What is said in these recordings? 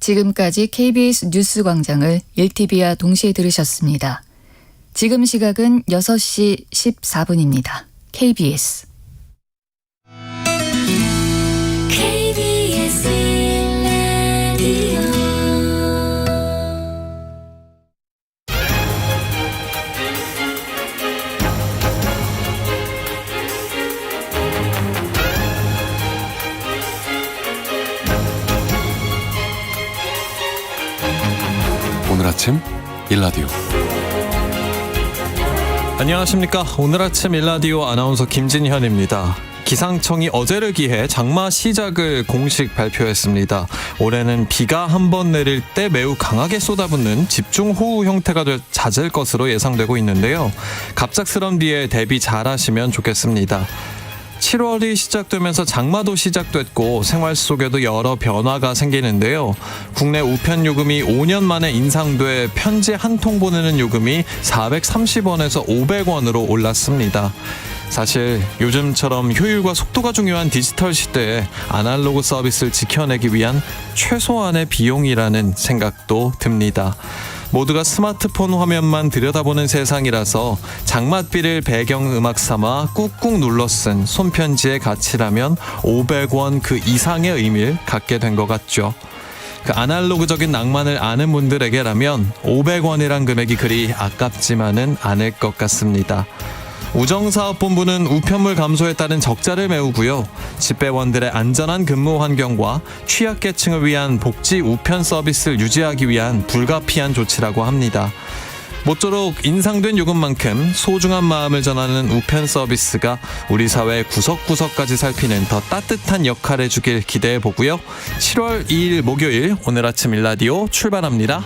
지금까지 KBS 뉴스광장을 1TV와 동시에 들으셨습니다. 지금 시각은 6시 14분입니다. KBS 오늘 아침 일라디오. 안녕하십니까. 오늘 아침 일라디오 아나운서 김진현입니다. 기상청이 어제를 기해 장마 시작을 공식 발표했습니다. 올해는 비가 한 번 내릴 때 매우 강하게 쏟아붓는 집중호우 형태가 잦을 것으로 예상되고 있는데요. 갑작스런 비에 대비 잘하시면 좋겠습니다. 7월이 시작되면서 장마도 시작됐고 생활 속에도 여러 변화가 생기는데요. 국내 우편 요금이 5년 만에 인상돼 편지 한 통 보내는 요금이 430원에서 500원으로 올랐습니다. 사실 요즘처럼 효율과 속도가 중요한 디지털 시대에 아날로그 서비스를 지켜내기 위한 최소한의 비용이라는 생각도 듭니다. 모두가 스마트폰 화면만 들여다보는 세상이라서 장맛비를 배경음악 삼아 꾹꾹 눌러 쓴 손편지의 가치라면 500원 그 이상의 의미를 갖게 된 것 같죠. 그 아날로그적인 낭만을 아는 분들에게라면 500원이란 금액이 그리 아깝지만은 않을 것 같습니다. 우정사업본부는 우편물 감소에 따른 적자를 메우고요. 집배원들의 안전한 근무 환경과 취약계층을 위한 복지 우편 서비스를 유지하기 위한 불가피한 조치라고 합니다. 모쪼록 인상된 요금만큼 소중한 마음을 전하는 우편 서비스가 우리 사회 구석구석까지 살피는 더 따뜻한 역할을 해주길 기대해보고요. 7월 2일 목요일 오늘 아침 일라디오 출발합니다.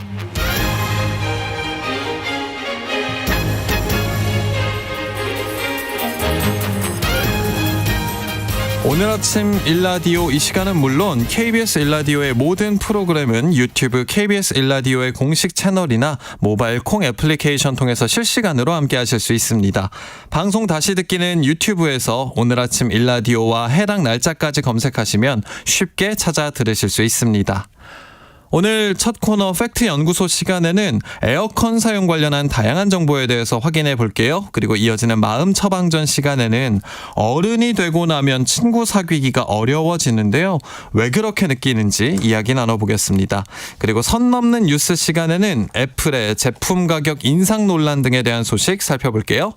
오늘 아침 일라디오 이 시간은 물론 KBS 일라디오의 모든 프로그램은 유튜브 KBS 일라디오의 공식 채널이나 모바일 콩 애플리케이션 통해서 실시간으로 함께 하실 수 있습니다. 방송 다시 듣기는 유튜브에서 오늘 아침 일라디오와 해당 날짜까지 검색하시면 쉽게 찾아 들으실 수 있습니다. 오늘 첫 코너 팩트 연구소 시간에는 에어컨 사용 관련한 다양한 정보에 대해서 확인해 볼게요. 그리고 이어지는 마음 처방전 시간에는 어른이 되고 나면 친구 사귀기가 어려워지는데요. 왜 그렇게 느끼는지 이야기 나눠보겠습니다. 그리고 선 넘는 뉴스 시간에는 애플의 제품 가격 인상 논란 등에 대한 소식 살펴볼게요.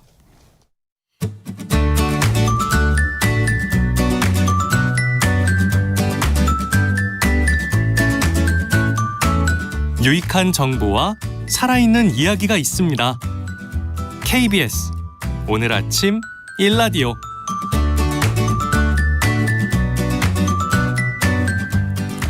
유익한 정보와 살아있는 이야기가 있습니다. KBS 오늘 아침 일라디오.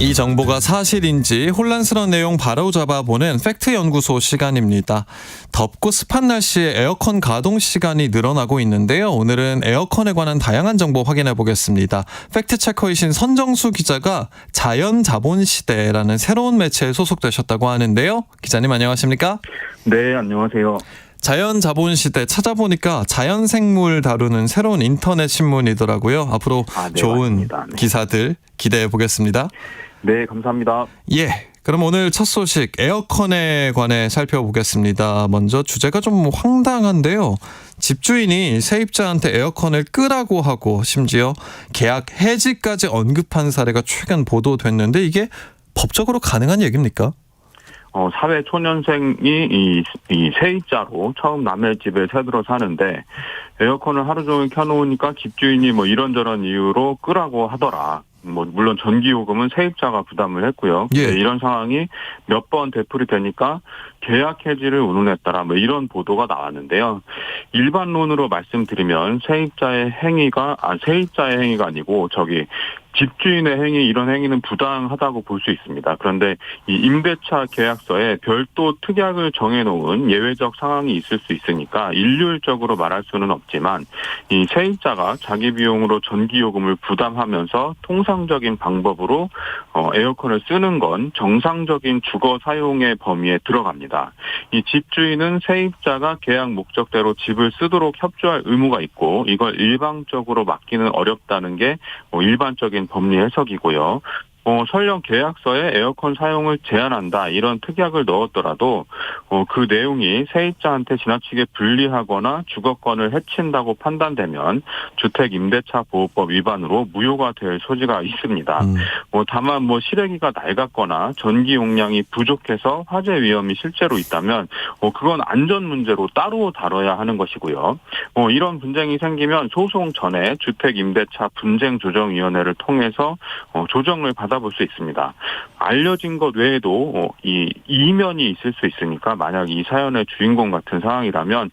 이 정보가 사실인지 혼란스러운 내용 바로잡아보는 팩트연구소 시간입니다. 덥고 습한 날씨에 에어컨 가동 시간이 늘어나고 있는데요. 오늘은 에어컨에 관한 다양한 정보 확인해 보겠습니다. 팩트체커이신 선정수 기자가 자연자본시대라는 새로운 매체에 소속되셨다고 하는데요. 기자님 안녕하십니까? 네, 안녕하세요. 자연자본시대 찾아보니까 자연생물 다루는 새로운 인터넷 신문이더라고요. 앞으로 네, 좋은 맞습니다. 네. 기사들 기대해 보겠습니다. 네, 감사합니다. 예. 그럼 오늘 첫 소식 에어컨에 관해 살펴보겠습니다. 먼저 주제가 좀 황당한데요. 집주인이 세입자한테 에어컨을 끄라고 하고 심지어 계약 해지까지 언급한 사례가 최근 보도됐는데 이게 법적으로 가능한 얘기입니까? 사회 초년생이 이 세입자로 처음 남의 집에 새들어 사는데 에어컨을 하루 종일 켜놓으니까 집주인이 뭐 이런저런 이유로 끄라고 하더라. 물론 전기요금은 세입자가 부담을 했고요. 예. 이런 상황이 몇 번 되풀이 되니까 계약 해지를 운운했더라. 이런 보도가 나왔는데요. 일반론으로 말씀드리면 세입자의 행위가 아니고 집주인의 행위, 이런 행위는 부당하다고 볼 수 있습니다. 그런데 이 임대차 계약서에 별도 특약을 정해놓은 예외적 상황이 있을 수 있으니까 일률적으로 말할 수는 없지만 이 세입자가 자기 비용으로 전기요금을 부담하면서 통상적인 방법으로 에어컨을 쓰는 건 정상적인 주거 사용의 범위에 들어갑니다. 이 집주인은 세입자가 계약 목적대로 집을 쓰도록 협조할 의무가 있고 이걸 일방적으로 막기는 어렵다는 게 일반적인 법리 해석이고요. 설령 계약서에 에어컨 사용을 제한한다 이런 특약을 넣었더라도 그 내용이 세입자한테 지나치게 불리하거나 주거권을 해친다고 판단되면 주택임대차보호법 위반으로 무효가 될 소지가 있습니다. 다만 실외기가 낡았거나 전기 용량이 부족해서 화재 위험이 실제로 있다면 그건 안전 문제로 따로 다뤄야 하는 것이고요. 이런 분쟁이 생기면 소송 전에 주택임대차 분쟁조정위원회를 통해서 조정을 받아볼 수 있습니다. 알려진 것 외에도 이 이면이 있을 수 있으니까 만약 이 사연의 주인공 같은 상황이라면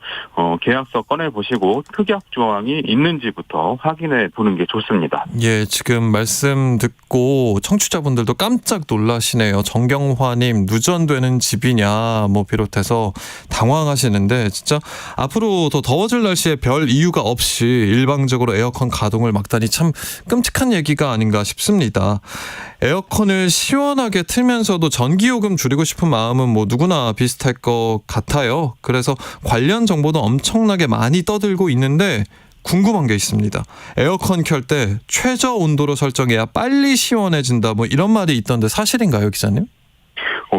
계약서 꺼내보시고 특약 조항이 있는지부터 확인해 보는 게 좋습니다. 예, 지금 말씀 듣고 청취자분들도 깜짝 놀라시네요. 정경화님, 누전되는 집이냐 비롯해서 당황하시는데 진짜 앞으로 더 더워질 날씨에 별 이유가 없이 일방적으로 에어컨 가동을 막다니 참 끔찍한 얘기가 아닌가 싶습니다. 에어컨을 시원하게 틀면서도 전기요금 줄이고 싶은 마음은 누구나 비슷할 것 같아요. 그래서 관련 정보도 엄청나게 많이 떠들고 있는데 궁금한 게 있습니다. 에어컨 켤 때 최저 온도로 설정해야 빨리 시원해진다 이런 말이 있던데 사실인가요, 기자님?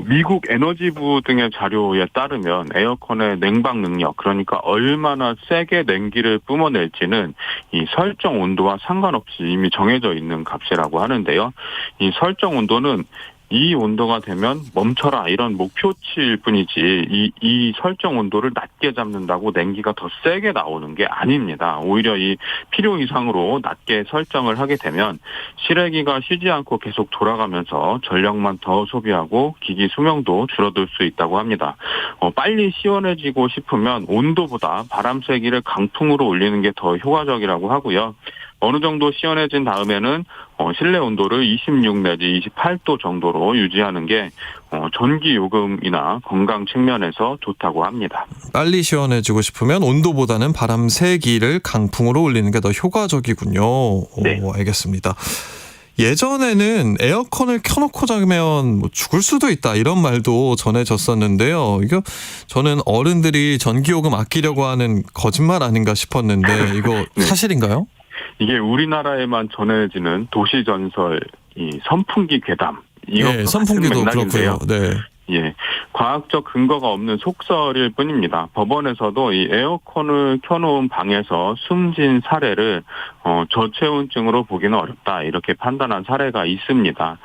미국 에너지부 등의 자료에 따르면 에어컨의 냉방 능력, 그러니까 얼마나 세게 냉기를 뿜어낼지는 이 설정 온도와 상관없이 이미 정해져 있는 값이라고 하는데요. 이 설정 온도는 이 온도가 되면 멈춰라 이런 목표치일 뿐이지 이 설정 온도를 낮게 잡는다고 냉기가 더 세게 나오는 게 아닙니다. 오히려 이 필요 이상으로 낮게 설정을 하게 되면 실외기가 쉬지 않고 계속 돌아가면서 전력만 더 소비하고 기기 수명도 줄어들 수 있다고 합니다. 빨리 시원해지고 싶으면 온도보다 바람 세기를 강풍으로 올리는 게 더 효과적이라고 하고요. 어느 정도 시원해진 다음에는 실내 온도를 26 내지 28도 정도로 유지하는 게 전기 요금이나 건강 측면에서 좋다고 합니다. 빨리 시원해지고 싶으면 온도보다는 바람 세기를 강풍으로 올리는 게 더 효과적이군요. 네. 알겠습니다. 예전에는 에어컨을 켜놓고 자면 죽을 수도 있다 이런 말도 전해졌었는데요. 이거 저는 어른들이 전기요금 아끼려고 하는 거짓말 아닌가 싶었는데 이거 사실인가요? 이게 우리나라에만 전해지는 도시전설, 이 선풍기 괴담. 예, 선풍기도 그렇고요. 네. 예, 과학적 근거가 없는 속설일 뿐입니다. 법원에서도 이 에어컨을 켜놓은 방에서 숨진 사례를 저체온증으로 보기는 어렵다 이렇게 판단한 사례가 있습니다.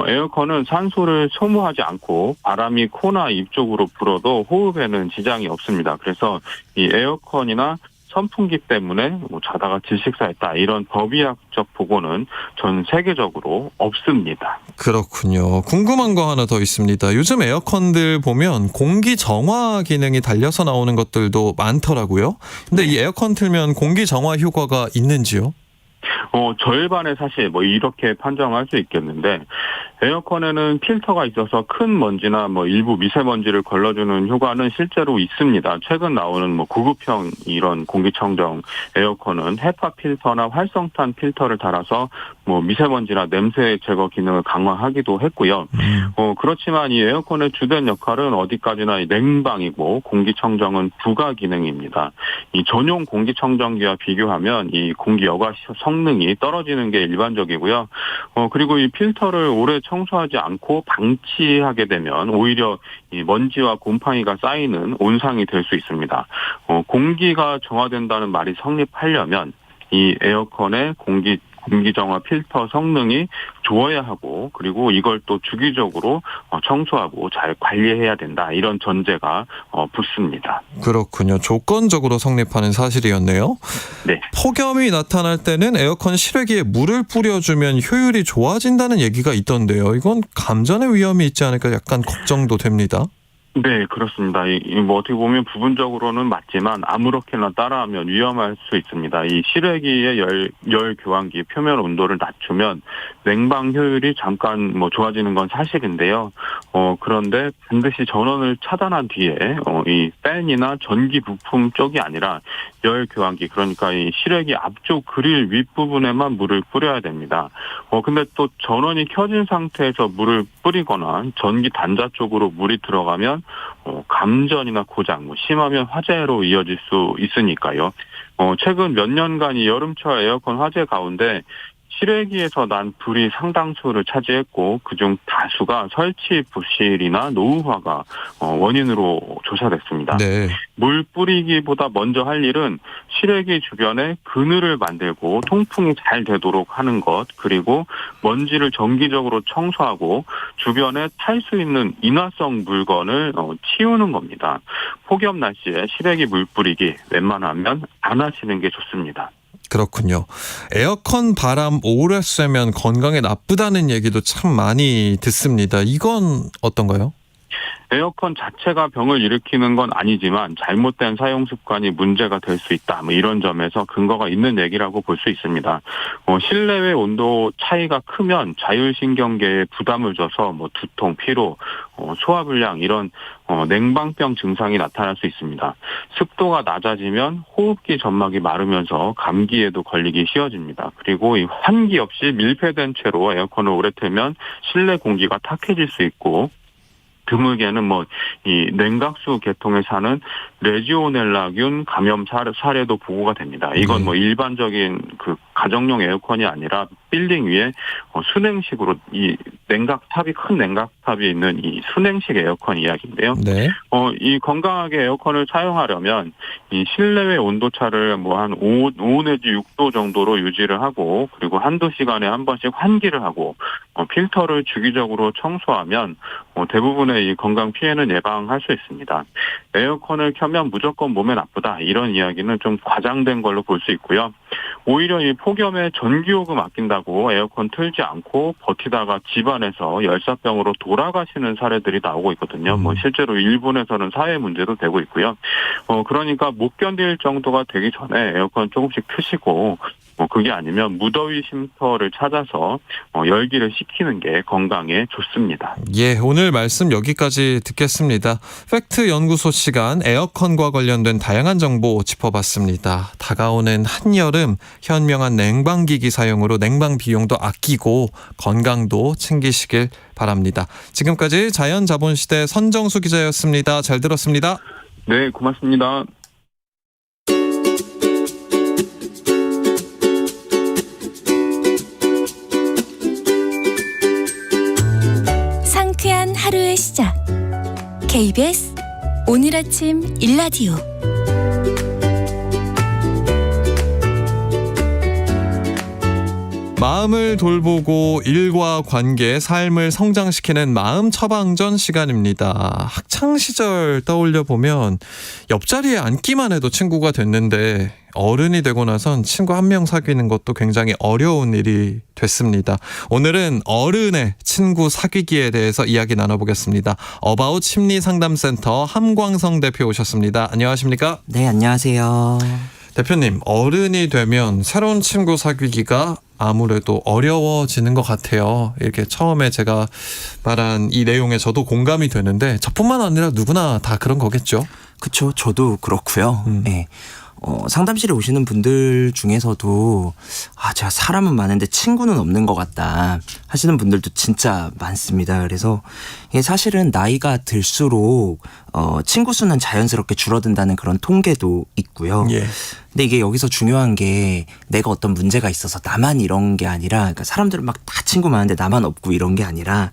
에어컨은 산소를 소모하지 않고 바람이 코나 입 쪽으로 불어도 호흡에는 지장이 없습니다. 그래서 이 에어컨이나 선풍기 때문에 자다가 질식사했다 이런 법의학적 보고는 전 세계적으로 없습니다. 그렇군요. 궁금한 거 하나 더 있습니다. 요즘 에어컨들 보면 공기 정화 기능이 달려서 나오는 것들도 많더라고요. 근데 이 에어컨 틀면 공기 정화 효과가 있는지요? 절반의 사실 이렇게 판정할 수 있겠는데 에어컨에는 필터가 있어서 큰 먼지나 일부 미세먼지를 걸러주는 효과는 실제로 있습니다. 최근 나오는 구급형 이런 공기청정 에어컨은 헤파 필터나 활성탄 필터를 달아서 미세먼지나 냄새 제거 기능을 강화하기도 했고요. 그렇지만 이 에어컨의 주된 역할은 어디까지나 냉방이고 공기청정은 부가 기능입니다. 이 전용 공기청정기와 비교하면 이 공기 여과 성능이 떨어지는 게 일반적이고요. 그리고 이 필터를 오래 청소하지 않고 방치하게 되면 오히려 이 먼지와 곰팡이가 쌓이는 온상이 될 수 있습니다. 공기가 정화된다는 말이 성립하려면 이 에어컨의 공기정화 필터 성능이 좋아야 하고 그리고 이걸 또 주기적으로 청소하고 잘 관리해야 된다 이런 전제가 붙습니다. 그렇군요. 조건적으로 성립하는 사실이었네요. 네. 폭염이 나타날 때는 에어컨 실외기에 물을 뿌려주면 효율이 좋아진다는 얘기가 있던데요. 이건 감전의 위험이 있지 않을까 약간 걱정도 됩니다. 네, 그렇습니다. 어떻게 보면 부분적으로는 맞지만 아무렇게나 따라하면 위험할 수 있습니다. 이 실외기의 열 교환기 표면 온도를 낮추면 냉방 효율이 잠깐 좋아지는 건 사실인데요. 그런데 반드시 전원을 차단한 뒤에 이 팬이나 전기 부품 쪽이 아니라 열 교환기 그러니까 이 실외기 앞쪽 그릴 윗부분에만 물을 뿌려야 됩니다. 근데 또 전원이 켜진 상태에서 물을 뿌리거나 전기 단자 쪽으로 물이 들어가면 감전이나 고장, 심하면 화재로 이어질 수 있으니까요. 최근 몇 년간 이 여름철 에어컨 화재 가운데 실외기에서 난 불이 상당수를 차지했고 그중 다수가 설치 부실이나 노후화가 원인으로 조사됐습니다. 네. 물 뿌리기보다 먼저 할 일은 실외기 주변에 그늘을 만들고 통풍이 잘 되도록 하는 것, 그리고 먼지를 정기적으로 청소하고 주변에 탈 수 있는 인화성 물건을 치우는 겁니다. 폭염 날씨에 실외기 물 뿌리기 웬만하면 안 하시는 게 좋습니다. 그렇군요. 에어컨 바람 오래 쐬면 건강에 나쁘다는 얘기도 참 많이 듣습니다. 이건 어떤가요? 에어컨 자체가 병을 일으키는 건 아니지만 잘못된 사용 습관이 문제가 될 수 있다. 이런 점에서 근거가 있는 얘기라고 볼 수 있습니다. 실내외 온도 차이가 크면 자율신경계에 부담을 줘서 두통, 피로, 소화불량 이런 냉방병 증상이 나타날 수 있습니다. 습도가 낮아지면 호흡기 점막이 마르면서 감기에도 걸리기 쉬워집니다. 그리고 이 환기 없이 밀폐된 채로 에어컨을 오래 틀면 실내 공기가 탁해질 수 있고 드물게는 이 냉각수 계통에 사는 레지오넬라균 감염 사례도 보고가 됩니다. 이건 일반적인 그 가정용 에어컨이 아니라 빌딩 위에 순행식으로 이 큰 냉각탑이 있는 이 순행식 에어컨 이야기인데요. 네. 이 건강하게 에어컨을 사용하려면 이 실내외 온도차를 한 5 내지 6도 정도로 유지를 하고 그리고 한두 시간에 한 번씩 환기를 하고 필터를 주기적으로 청소하면 대부분의 이 건강 피해는 예방할 수 있습니다. 에어컨을 켜면 무조건 몸에 나쁘다 이런 이야기는 좀 과장된 걸로 볼 수 있고요. 오히려 이 폭염에 전기요금 아낀다고 에어컨 틀지 않고 버티다가 집안에서 열사병으로 돌아가시는 사례들이 나오고 있거든요. 실제로 일본에서는 사회 문제도 되고 있고요. 그러니까 못 견딜 정도가 되기 전에 에어컨 조금씩 트시고 그게 아니면 무더위 쉼터를 찾아서 열기를 식히는 게 건강에 좋습니다. 예, 오늘 말씀 여기까지 듣겠습니다. 팩트 연구소 시간 에어컨과 관련된 다양한 정보 짚어봤습니다. 다가오는 한여름 현명한 냉방기기 사용으로 냉방 비용도 아끼고 건강도 챙기시길 바랍니다. 지금까지 자연자본시대 선정수 기자였습니다. 잘 들었습니다. 네, 고맙습니다. 상쾌한 하루의 시작. KBS 오늘 아침 일라디오. 마음을 돌보고 일과 관계, 삶을 성장시키는 마음 처방전 시간입니다. 학창시절 떠올려보면 옆자리에 앉기만 해도 친구가 됐는데 어른이 되고 나선 친구 한 명 사귀는 것도 굉장히 어려운 일이 됐습니다. 오늘은 어른의 친구 사귀기에 대해서 이야기 나눠보겠습니다. 어바웃 심리상담센터 함광성 대표 오셨습니다. 안녕하십니까? 네, 안녕하세요. 대표님, 어른이 되면 새로운 친구 사귀기가 아무래도 어려워지는 것 같아요. 이렇게 처음에 제가 말한 이 내용에 저도 공감이 되는데 저뿐만 아니라 누구나 다 그런 거겠죠? 그쵸, 저도 그렇고요. 네. 상담실에 오시는 분들 중에서도 제가 사람은 많은데 친구는 없는 것 같다 하시는 분들도 진짜 많습니다. 그래서 이게 사실은 나이가 들수록 친구 수는 자연스럽게 줄어든다는 그런 통계도 있고요. 예. 근데 이게 여기서 중요한 게 내가 어떤 문제가 있어서 나만 이런 게 아니라, 그러니까 사람들은 막 다 친구 많은데 나만 없고 이런 게 아니라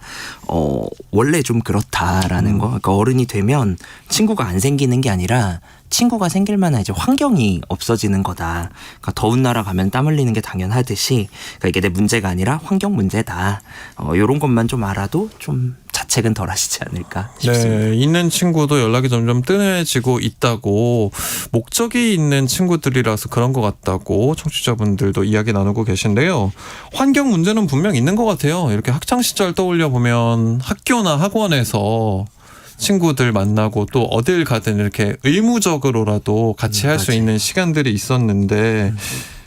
원래 좀 그렇다라는 거. 그러니까 어른이 되면 친구가 안 생기는 게 아니라 친구가 생길 만한 이제 환경이 없어지는 거다. 그러니까 더운 나라 가면 땀 흘리는 게 당연하듯이, 그러니까 이게 내 문제가 아니라 환경 문제다. 요런 것만 좀 알아도 좀 자책은 덜 하시지 않을까 싶습니다. 네, 있는 친구도 연락이 점점 뜸해지고 있다고, 목적이 있는 친구들이라서 그런 것 같다고 청취자분들도 이야기 나누고 계신데요. 환경 문제는 분명 있는 것 같아요. 이렇게 학창시절 떠올려 보면 학교나 학원에서 친구들 만나고 또 어딜 가든 이렇게 의무적으로라도 같이 할 수 있는 시간들이 있었는데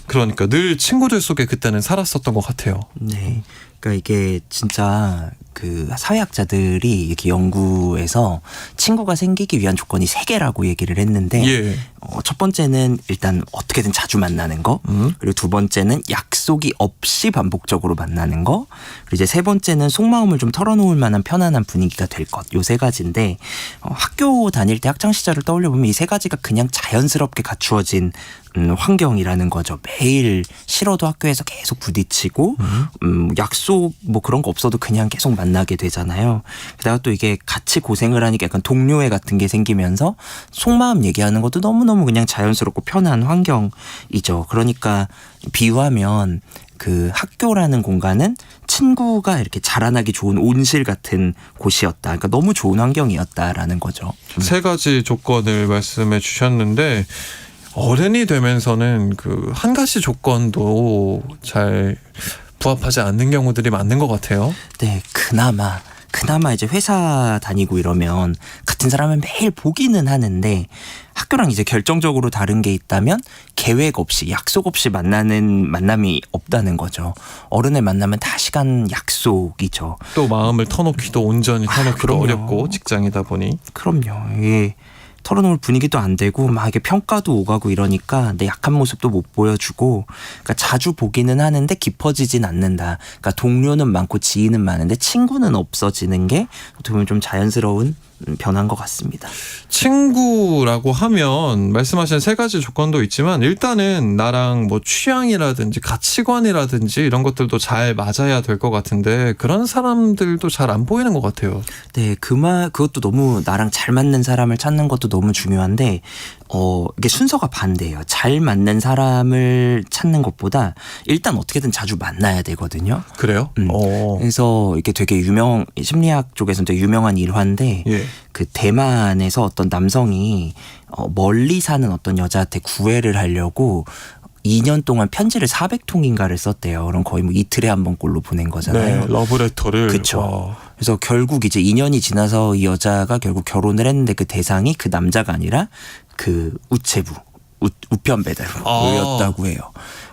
그러니까 늘 친구들 속에 그때는 살았었던 것 같아요. 네. 그러니까 이게 진짜 그 사회학자들이 이렇게 연구해서 친구가 생기기 위한 조건이 3개라고 얘기를 했는데 예. 첫 번째는 일단 어떻게든 자주 만나는 거, 그리고 두 번째는 약속이 없이 반복적으로 만나는 거, 그리고 이제 세 번째는 속마음을 좀 털어놓을 만한 편안한 분위기가 될 것. 요 3가지인데 학교 다닐 때 학창 시절을 떠올려 보면 이 3가지가 그냥 자연스럽게 갖추어진 환경이라는 거죠. 매일 싫어도 학교에서 계속 부딪히고 약속 뭐 그런 거 없어도 그냥 계속 만나게 되잖아요. 게다가 또 이게 같이 고생을 하니까 약간 동료애 같은 게 생기면서 속마음 얘기하는 것도 너무너무 그냥 자연스럽고 편한 환경이죠. 그러니까 비유하면 그 학교라는 공간은 친구가 이렇게 자라나기 좋은 온실 같은 곳이었다. 그러니까 너무 좋은 환경이었다라는 거죠. 3가지 조건을 말씀해 주셨는데 어른이 되면서는 그 한 가지 조건도 잘 부합하지 않는 경우들이 많은 것 같아요. 네, 그나마 이제 회사 다니고 이러면 같은 사람을 매일 보기는 하는데 학교랑 이제 결정적으로 다른 게 있다면 계획 없이 약속 없이 만나는 만남이 없다는 거죠. 어른을 만나면 다 시간 약속이죠. 또 마음을 터놓기도 온전히 터놓기도 그럼요. 어렵고 직장이다 보니. 그럼요. 이게 털어놓을 분위기도 안 되고 막 이게 평가도 오가고 이러니까 내 약한 모습도 못 보여주고 그러니까 자주 보기는 하는데 깊어지진 않는다. 그러니까 동료는 많고 지인은 많은데 친구는 없어지는 게 어떻게 보면 좀 자연스러운 변화인 것 같습니다. 친구라고 하면 말씀하신 3가지 조건도 있지만 일단은 나랑 뭐 취향이라든지 가치관이라든지 이런 것들도 잘 맞아야 될 것 같은데 그런 사람들도 잘 안 보이는 것 같아요. 네, 그것도 너무 나랑 잘 맞는 사람을 찾는 것도 너무 중요한데 이게 순서가 반대예요. 잘 맞는 사람을 찾는 것보다 일단 어떻게든 자주 만나야 되거든요. 그래요? 그래서 이게 되게 심리학 쪽에서는 되게 유명한 일화인데 예. 그 대만에서 어떤 남성이 멀리 사는 어떤 여자한테 구애를 하려고 2년 동안 편지를 400통인가를 썼대요. 그럼 거의 뭐 이틀에 한 번꼴로 보낸 거잖아요. 네, 러브레터를. 그쵸. 와. 그래서 결국 이제 2년이 지나서 이 여자가 결국 결혼을 했는데 그 대상이 그 남자가 아니라 그 우체부, 우편 배달부였다고 해요.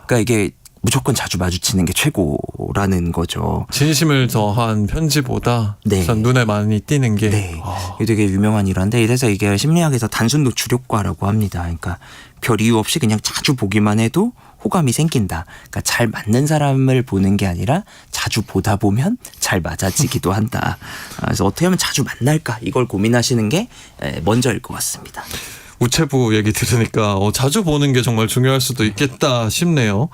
그러니까 이게 무조건 자주 마주치는 게 최고라는 거죠. 진심을 더한 편지보다 네. 우선 눈에 많이 띄는 게. 네. 이게 되게 유명한 일화인데 이래서 이게 심리학에서 단순 노출 효과라고 합니다. 그러니까 별 이유 없이 그냥 자주 보기만 해도 호감이 생긴다. 그러니까 잘 맞는 사람을 보는 게 아니라 자주 보다 보면 잘 맞아지기도 한다. 그래서 어떻게 하면 자주 만날까 이걸 고민하시는 게 먼저일 것 같습니다. 우체부 얘기 들으니까 자주 보는 게 정말 중요할 수도 있겠다 싶네요.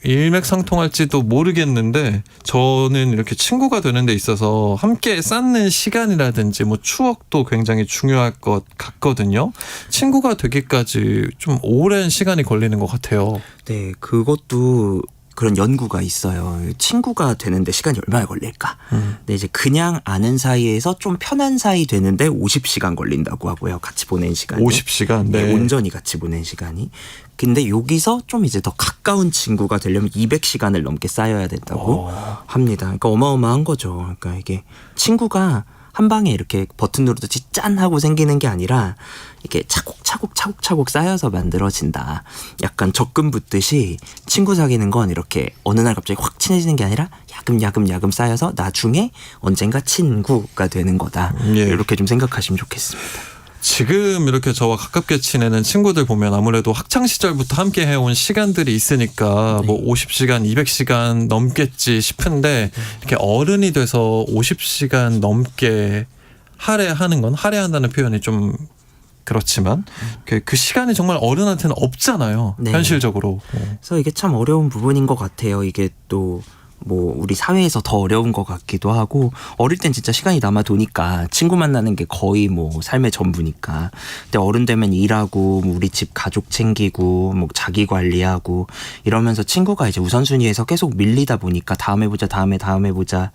일맥상통할지도 모르겠는데 저는 이렇게 친구가 되는 데 있어서 함께 쌓는 시간이라든지 뭐 추억도 굉장히 중요할 것 같거든요. 친구가 되기까지 좀 오랜 시간이 걸리는 것 같아요. 네, 그것도 그런 연구가 있어요. 친구가 되는데 시간이 얼마나 걸릴까? 근데 이제 그냥 아는 사이에서 좀 편한 사이 되는데 50시간 걸린다고 하고요. 같이 보낸 시간이. 50시간. 네. 온전히 같이 보낸 시간이. 근데 여기서 좀 이제 더 가까운 친구가 되려면 200시간을 넘게 쌓여야 된다고 합니다. 그러니까 어마어마한 거죠. 그러니까 이게 친구가 한 방에 이렇게 버튼 누르듯이 짠 하고 생기는 게 아니라 이게 차곡차곡 쌓여서 만들어진다. 약간 적금 붓듯이 친구 사귀는 건 이렇게 어느 날 갑자기 확 친해지는 게 아니라 야금 쌓여서 나중에 언젠가 친구가 되는 거다. 예. 이렇게 좀 생각하시면 좋겠습니다. 지금 이렇게 저와 가깝게 지내는 친구들 보면 아무래도 학창 시절부터 함께 해온 시간들이 있으니까 뭐 50시간, 200시간 넘겠지 싶은데 이렇게 어른이 돼서 50시간 넘게 할애한다는 표현이 좀 그렇지만 그 시간이 정말 어른한테는 없잖아요. 네. 현실적으로. 그래서 이게 참 어려운 부분인 것 같아요. 이게 또 뭐 우리 사회에서 더 어려운 것 같기도 하고 어릴 땐 진짜 시간이 남아도니까 친구 만나는 게 거의 뭐 삶의 전부니까 근데 어른 되면 일하고 뭐 우리 집 가족 챙기고 뭐 자기 관리하고 이러면서 친구가 이제 우선순위에서 계속 밀리다 보니까 다음에 보자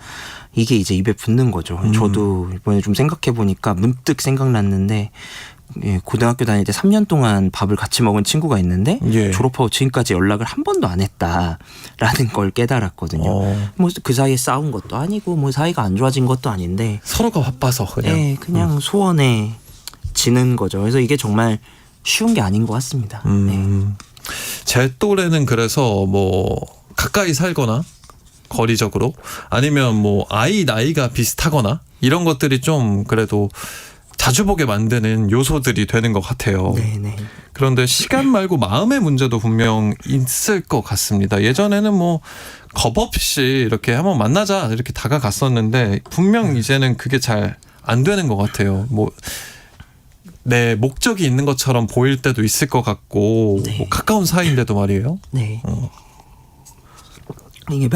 이게 이제 입에 붙는 거죠. 저도 이번에 좀 생각해 보니까 문득 생각났는데 예, 고등학교 다닐 때 3년 동안 밥을 같이 먹은 친구가 있는데 예. 졸업하고 지금까지 연락을 한 번도 안 했다라는 걸 깨달았거든요. 뭐 그 사이에 싸운 것도 아니고 뭐 사이가 안 좋아진 것도 아닌데 서로가 바빠서 그냥. 네, 그냥 소원해지는 거죠. 그래서 이게 정말 쉬운 게 아닌 것 같습니다. 네. 제 또래는 그래서 뭐 가까이 살거나 거리적으로 아니면 뭐 아이 나이가 비슷하거나 이런 것들이 좀 그래도 자주 보게 만드는 요소들이 되는 것 같아요. 네네. 그런데 시간 말고 마음의 문제도 분명 있을 것 같습니다. 예전에는 뭐 겁 없이 이렇게 한번 만나자 이렇게 다가갔었는데 분명 이제는 그게 잘 안 되는 것 같아요. 뭐 내 목적이 있는 것처럼 보일 때도 있을 것 같고 네. 뭐 가까운 사이인데도 말이에요. 네. 이게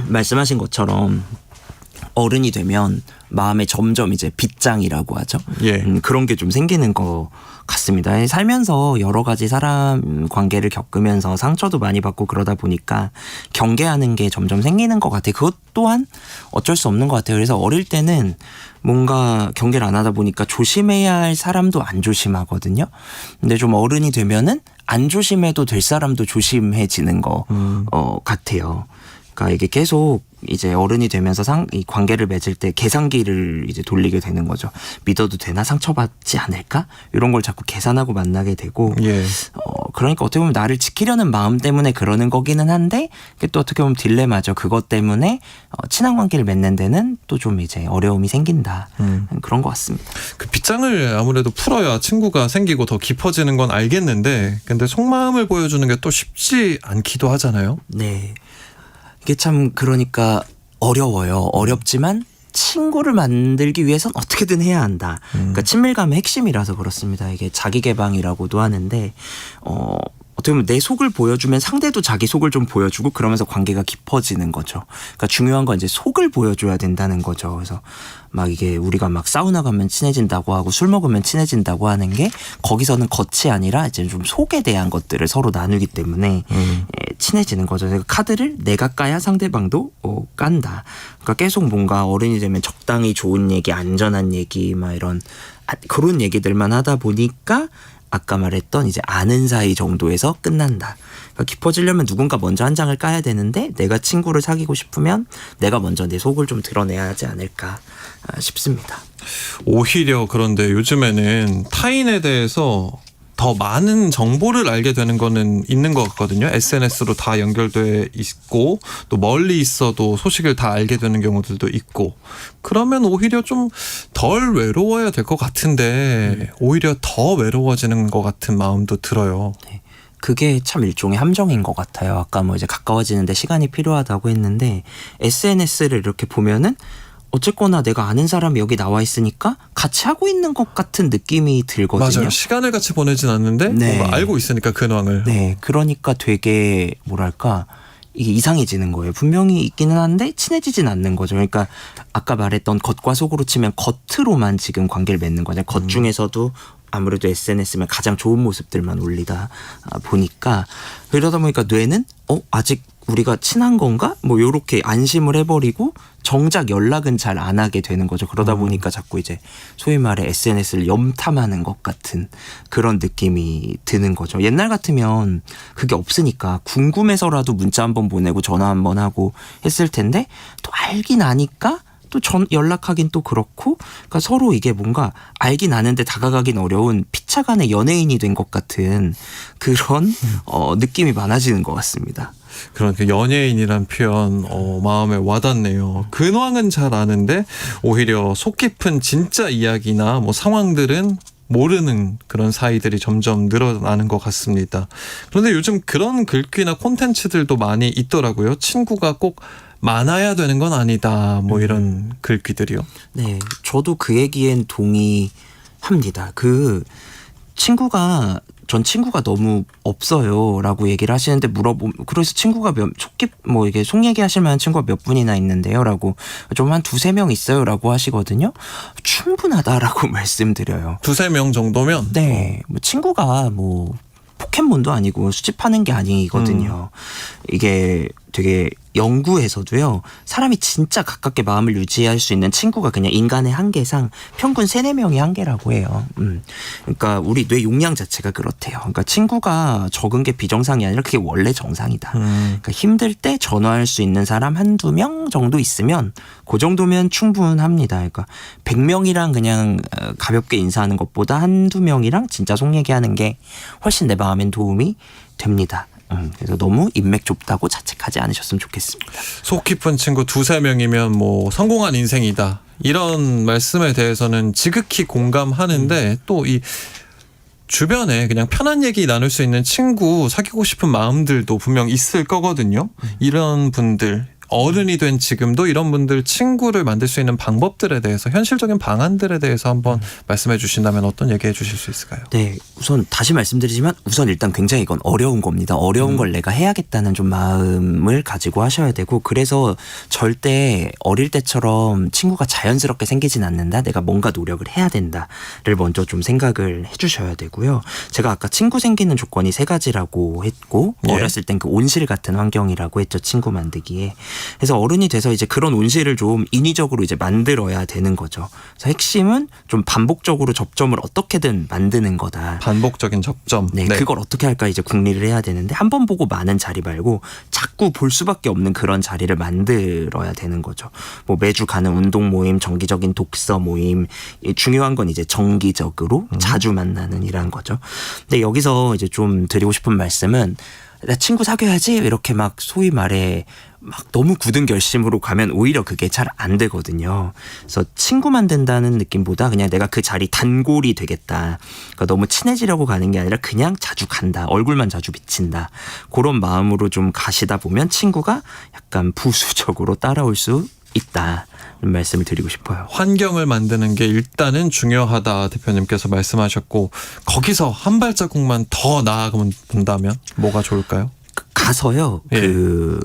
말씀하신 것처럼 어른이 되면 마음에 점점 이제 빗장이라고 하죠. 예. 그런 게 좀 생기는 것 같습니다. 살면서 여러 가지 사람 관계를 겪으면서 상처도 많이 받고 그러다 보니까 경계하는 게 점점 생기는 것 같아요. 그것 또한 어쩔 수 없는 것 같아요. 그래서 어릴 때는 뭔가 경계를 안 하다 보니까 조심해야 할 사람도 안 조심하거든요. 근데 좀 어른이 되면은 안 조심해도 될 사람도 조심해지는 것 같아요. 그러니까 이게 계속 이제 어른이 되면서 이 관계를 맺을 때 계산기를 이제 돌리게 되는 거죠. 믿어도 되나? 상처받지 않을까? 이런 걸 자꾸 계산하고 만나게 되고 예. 그러니까 어떻게 보면 나를 지키려는 마음 때문에 그러는 거기는 한데 그게 또 어떻게 보면 딜레마죠. 그것 때문에 친한 관계를 맺는 데는 또 좀 이제 어려움이 생긴다. 그런 것 같습니다. 그 빗장을 아무래도 풀어야 친구가 생기고 더 깊어지는 건 알겠는데 근데 속마음을 보여주는 게 또 쉽지 않기도 하잖아요. 네. 이게 참 그러니까 어려워요. 어렵지만 친구를 만들기 위해선 어떻게든 해야 한다. 그러니까 친밀감의 핵심이라서 그렇습니다. 이게 자기 개방이라고도 하는데 어떻게 보면 내 속을 보여주면 상대도 자기 속을 좀 보여주고 그러면서 관계가 깊어지는 거죠. 그러니까 중요한 건 이제 속을 보여줘야 된다는 거죠. 그래서 막 이게 우리가 막 사우나 가면 친해진다고 하고 술 먹으면 친해진다고 하는 게 거기서는 겉이 아니라 이제 좀 속에 대한 것들을 서로 나누기 때문에 친해지는 거죠. 그러니까 카드를 내가 까야 상대방도 깐다. 그러니까 계속 뭔가 어른이 되면 적당히 좋은 얘기, 안전한 얘기, 막 이런 그런 얘기들만 하다 보니까 아까 말했던 이제 아는 사이 정도에서 끝난다. 그러니까 깊어지려면 누군가 먼저 한 장을 까야 되는데 내가 친구를 사귀고 싶으면 내가 먼저 내 속을 좀 드러내야 하지 않을까 싶습니다. 오히려 그런데 요즘에는 타인에 대해서 더 많은 정보를 알게 되는 거는 있는 것 같거든요. SNS로 다 연결돼 있고 또 멀리 있어도 소식을 다 알게 되는 경우들도 있고 그러면 오히려 좀 덜 외로워야 될 것 같은데 오히려 더 외로워지는 것 같은 마음도 들어요. 네. 그게 참 일종의 함정인 것 같아요. 아까 뭐 이제 가까워지는데 시간이 필요하다고 했는데 SNS를 이렇게 보면은 어쨌거나 내가 아는 사람이 여기 나와 있으니까 같이 하고 있는 것 같은 느낌이 들거든요. 맞아요. 시간을 같이 보내진 않는데 네. 뭔가 알고 있으니까 근황을. 네. 그러니까 되게 뭐랄까 이게 이상해지는 거예요. 분명히 있기는 한데 친해지진 않는 거죠. 그러니까 아까 말했던 겉과 속으로 치면 겉으로만 지금 관계를 맺는 거죠. 겉 중에서도 아무래도 SNS면 가장 좋은 모습들만 올리다 보니까 그러다 보니까 뇌는 아직 우리가 친한 건가? 뭐 요렇게 안심을 해버리고 정작 연락은 잘 안 하게 되는 거죠. 그러다 보니까 자꾸 이제 소위 말해 SNS를 염탐하는 것 같은 그런 느낌이 드는 거죠. 옛날 같으면 그게 없으니까 궁금해서라도 문자 한번 보내고 전화 한번 하고 했을 텐데 또 알긴 아니까 또 연락하긴 또 그렇고 그러니까 서로 이게 뭔가 알긴 아는데 다가가긴 어려운 피차간의 연예인이 된 것 같은 그런 느낌이 많아지는 것 같습니다. 그런 연예인이란 표현 마음에 와닿네요. 근황은 잘 아는데 오히려 속 깊은 진짜 이야기나 뭐 상황들은 모르는 그런 사이들이 점점 늘어나는 것 같습니다. 그런데 요즘 그런 글귀나 콘텐츠들도 많이 있더라고요. 친구가 꼭 많아야 되는 건 아니다. 뭐 이런 글귀들이요. 네, 저도 그 얘기엔 동의합니다. 전 친구가 너무 없어요라고 얘기를 하시는데 그래서 친구가 이게 속 얘기하실 만한 친구가 몇 분이나 있는데요라고 좀 한 2-3명 있어요라고 하시거든요. 충분하다라고 말씀드려요. 2-3명 정도면? 네, 뭐 친구가 뭐 포켓몬도 아니고 수집하는 게 아니거든요. 이게 되게 연구에서도요. 사람이 진짜 가깝게 마음을 유지할 수 있는 친구가 그냥 인간의 한계상 평균 3-4명이 한계라고 해요. 그러니까 우리 뇌 용량 자체가 그렇대요. 그러니까 친구가 적은 게 비정상이 아니라 그게 원래 정상이다. 그러니까 힘들 때 전화할 수 있는 사람 1-2명 정도 있으면 그 정도면 충분합니다. 그러니까 100명이랑 그냥 가볍게 인사하는 것보다 1-2명이랑 진짜 속 얘기하는 게 훨씬 내 마음엔 도움이 됩니다. 그래서 너무 인맥 좁다고 자책하지 않으셨으면 좋겠습니다. 속 깊은 친구 2-3명이면 뭐 성공한 인생이다. 이런 말씀에 대해서는 지극히 공감하는데 또 이 주변에 그냥 편한 얘기 나눌 수 있는 친구 사귀고 싶은 마음들도 분명 있을 거거든요. 이런 분들 어른이 된 지금도 이런 분들 친구를 만들 수 있는 방법들에 대해서 현실적인 방안들에 대해서 한번 말씀해 주신다면 어떤 얘기해 주실 수 있을까요? 네, 우선 다시 말씀드리지만 우선 일단 굉장히 이건 어려운 겁니다. 어려운 걸 내가 해야겠다는 좀 마음을 가지고 하셔야 되고 그래서 절대 어릴 때처럼 친구가 자연스럽게 생기진 않는다. 내가 뭔가 노력을 해야 된다를 먼저 좀 생각을 해주셔야 되고요. 제가 아까 친구 생기는 조건이 3가지라고 했고 예. 어렸을 땐 그 온실 같은 환경이라고 했죠. 친구 만들기에. 그래서 어른이 돼서 이제 그런 온실을 좀 인위적으로 이제 만들어야 되는 거죠. 그래서 핵심은 좀 반복적으로 접점을 어떻게든 만드는 거다. 반복적인 접점. 네, 그걸 어떻게 할까 이제 궁리를 해야 되는데 한 번 보고 많은 자리 말고 자꾸 볼 수밖에 없는 그런 자리를 만들어야 되는 거죠. 뭐 매주 가는 운동 모임, 정기적인 독서 모임, 중요한 건 이제 정기적으로 자주 만나는 이란 거죠. 근데 여기서 이제 좀 드리고 싶은 말씀은 나 친구 사귀어야지 이렇게 막 소위 말해 막 너무 굳은 결심으로 가면 오히려 그게 잘 안 되거든요. 그래서 친구 만든다는 느낌보다 그냥 내가 그 자리 단골이 되겠다. 그러니까 너무 친해지려고 가는 게 아니라 그냥 자주 간다. 얼굴만 자주 비친다. 그런 마음으로 좀 가시다 보면 친구가 약간 부수적으로 따라올 수 있다. 이런 말씀을 드리고 싶어요. 환경을 만드는 게 일단은 중요하다 대표님께서 말씀하셨고 거기서 한 발자국만 더 나아간다면 뭐가 좋을까요? 가서요. 예. 그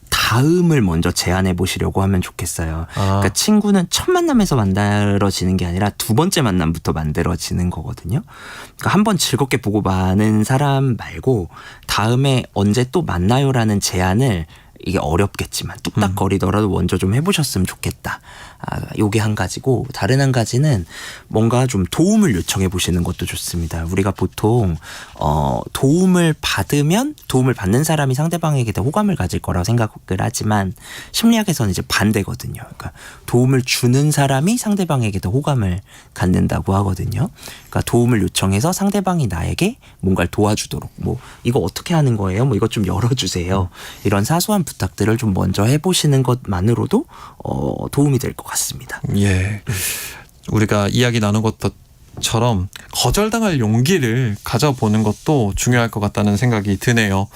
다음을 먼저 제안해 보시려고 하면 좋겠어요. 그러니까 친구는 첫 만남에서 만들어지는 게 아니라 2번째 만남부터 만들어지는 거거든요. 그러니까 한번 즐겁게 보고 마는 사람 말고 다음에 언제 또 만나요라는 제안을 이게 어렵겠지만 뚝딱거리더라도 먼저 좀 해보셨으면 좋겠다. 요게 한 가지고 다른 한 가지는 뭔가 좀 도움을 요청해 보시는 것도 좋습니다. 우리가 보통 도움을 받으면 도움을 받는 사람이 상대방에게 더 호감을 가질 거라고 생각을 하지만 심리학에서는 이제 반대거든요. 그러니까 도움을 주는 사람이 상대방에게 더 호감을 갖는다고 하거든요. 그러니까 도움을 요청해서 상대방이 나에게 뭔가를 도와주도록 뭐 이거 어떻게 하는 거예요? 뭐 이것 좀 열어주세요. 이런 사소한 부탁들을 좀 먼저 해보시는 것만으로도 도움이 될 것 같습니다. 예. 우리가 이야기 나눈 것처럼 거절당할 용기를 가져보는 것도 중요할 것 같다는 생각이 드네요.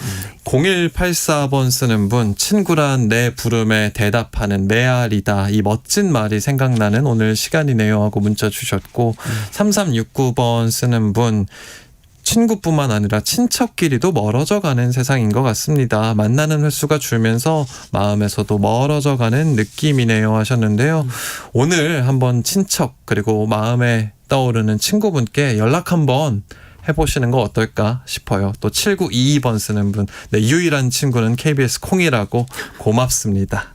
0184번 쓰는 분, 친구란 내 부름에 대답하는 메아리다. 이 멋진 말이 생각나는 오늘 시간이네요 하고 문자 주셨고 3369번 쓰는 분, 친구뿐만 아니라 친척끼리도 멀어져 가는 세상인 것 같습니다. 만나는 횟수가 줄면서 마음에서도 멀어져 가는 느낌이네요 하셨는데요. 오늘 한번 친척 그리고 마음에 떠오르는 친구분께 연락 한번 해보시는 거 어떨까 싶어요. 또 7922번 쓰는 분, 네, 유일한 친구는 KBS 콩이라고 고맙습니다.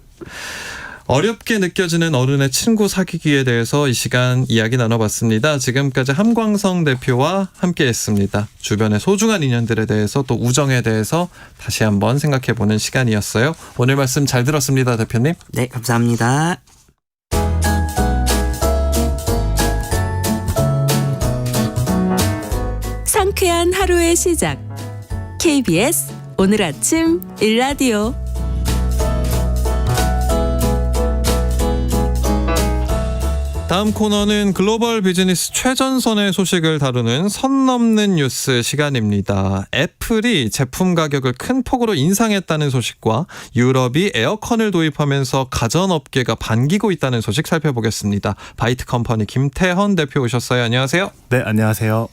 어렵게 느껴지는 어른의 친구 사귀기에 대해서 이 시간 이야기 나눠봤습니다. 지금까지 함광성 대표와 함께했습니다. 주변의 소중한 인연들에 대해서 또 우정에 대해서 다시 한번 생각해보는 시간이었어요. 오늘 말씀 잘 들었습니다, 대표님. 네, 감사합니다. 상쾌한 하루의 시작. KBS 오늘 아침 일라디오. 다음 코너는 글로벌 비즈니스 최전선의 소식을 다루는 선 넘는 뉴스 시간입니다. 애플이 제품 가격을 큰 폭으로 인상했다는 소식과 유럽이 에어컨을 도입하면서 가전업계가 반기고 있다는 소식 살펴보겠습니다. 바이트 컴퍼니 김태헌 대표 오셨어요. 안녕하세요. 네, 안녕하세요.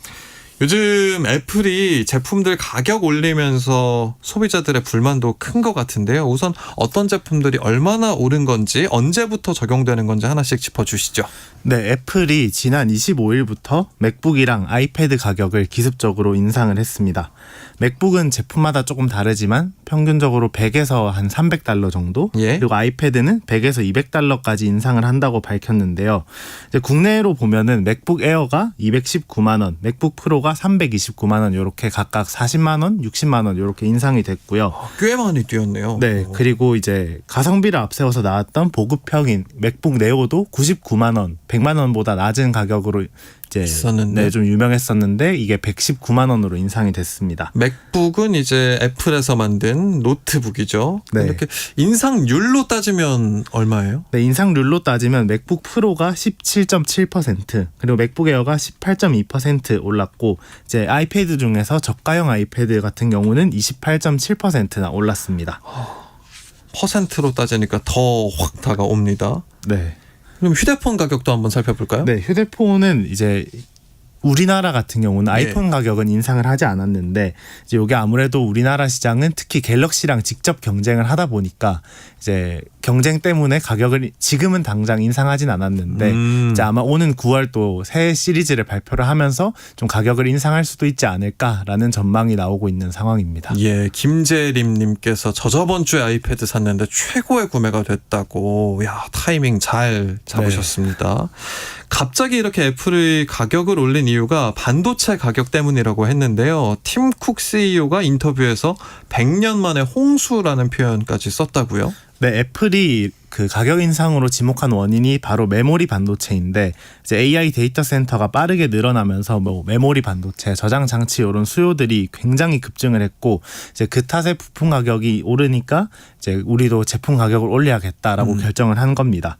요즘 애플이 제품들 가격 올리면서 소비자들의 불만도 큰 것 같은데요. 우선 어떤 제품들이 얼마나 오른 건지 언제부터 적용되는 건지 하나씩 짚어주시죠. 네, 애플이 지난 25일부터 맥북이랑 아이패드 가격을 기습적으로 인상을 했습니다. 맥북은 제품마다 조금 다르지만 평균적으로 100에서 한 $300 정도, 예. 그리고 아이패드는 100에서 $200까지 인상을 한다고 밝혔는데요. 이제 국내로 보면은 맥북 에어가 219만 원, 맥북 프로가 329만 원 이렇게 각각 40만 원, 60만 원 이렇게 인상이 됐고요. 꽤 많이 뛰었네요. 네, 그리고 이제 가성비를 앞세워서 나왔던 보급형인 맥북 네오도 99만 원, 100만 원보다 낮은 가격으로 이제 있었는데. 네, 좀 유명했었는데 이게 119만 원으로 인상이 됐습니다. 맥북은 이제 애플에서 만든 노트북이죠. 네. 이렇게 인상률로 따지면 얼마예요? 네, 인상률로 따지면 맥북 프로가 17.7% 그리고 맥북 에어가 18.2% 올랐고 이제 아이패드 중에서 저가형 아이패드 같은 경우는 28.7%나 올랐습니다. 퍼센트로 따지니까 더 확 다가옵니다. 네. 그럼 휴대폰 가격도 한번 살펴볼까요? 네, 휴대폰은 이제 우리나라 같은 경우는 아이폰 가격은 인상을 하지 않았는데 이제 이게 아무래도 우리나라 시장은 특히 갤럭시랑 직접 경쟁을 하다 보니까 이제 경쟁 때문에 가격을 지금은 당장 인상하진 않았는데 이제 아마 오는 9월 또 새 시리즈를 발표를 하면서 좀 가격을 인상할 수도 있지 않을까라는 전망이 나오고 있는 상황입니다. 예, 김재림님께서 저번 주에 아이패드 샀는데 최고의 구매가 됐다고. 야, 타이밍 잘 잡으셨습니다. 갑자기 이렇게 애플의 가격을 올린 이유가 반도체 가격 때문이라고 했는데요. 팀 쿡 CEO가 인터뷰에서 100년 만에 홍수라는 표현까지 썼다고요? 네, 애플이 그 가격 인상으로 지목한 원인이 바로 메모리 반도체인데 이제 AI 데이터 센터가 빠르게 늘어나면서 뭐 메모리 반도체, 저장 장치 이런 수요들이 굉장히 급증을 했고 이제 그 탓에 부품 가격이 오르니까 이제 우리도 제품 가격을 올려야겠다라고 결정을 한 겁니다.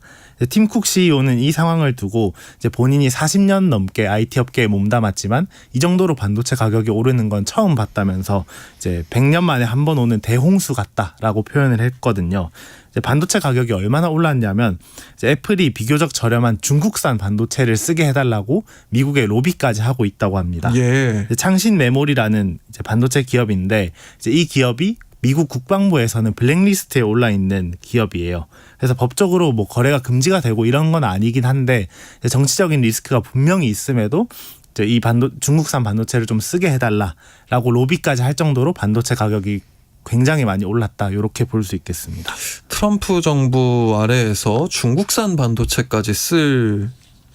팀 쿡 CEO는 이 상황을 두고 이제 본인이 40년 넘게 IT 업계에 몸담았지만 이 정도로 반도체 가격이 오르는 건 처음 봤다면서 이제 100년 만에 한 번 오는 대홍수 같다라고 표현을 했거든요. 이제 반도체 가격이 얼마나 올랐냐면 이제 애플이 비교적 저렴한 중국산 반도체를 쓰게 해달라고 미국에 로비까지 하고 있다고 합니다. 예. 창신 메모리라는 이제 반도체 기업인데 이제 이 기업이 미국 국방부에서는 블랙리스트에 올라 있는 기업이에요. 그래서 법적으로 뭐 거래가 금지가 되고 이런 건 아니긴 한데 정치적인 리스크가 분명히 있음에도 이제 이 중국산 반도체를 좀 쓰게 해달라라고 로비까지 할 정도로 반도체 가격이 굉장히 많이 올랐다. 이렇게 볼 수 있겠습니다. 트럼프 정부 아래에서 중국산 반도체까지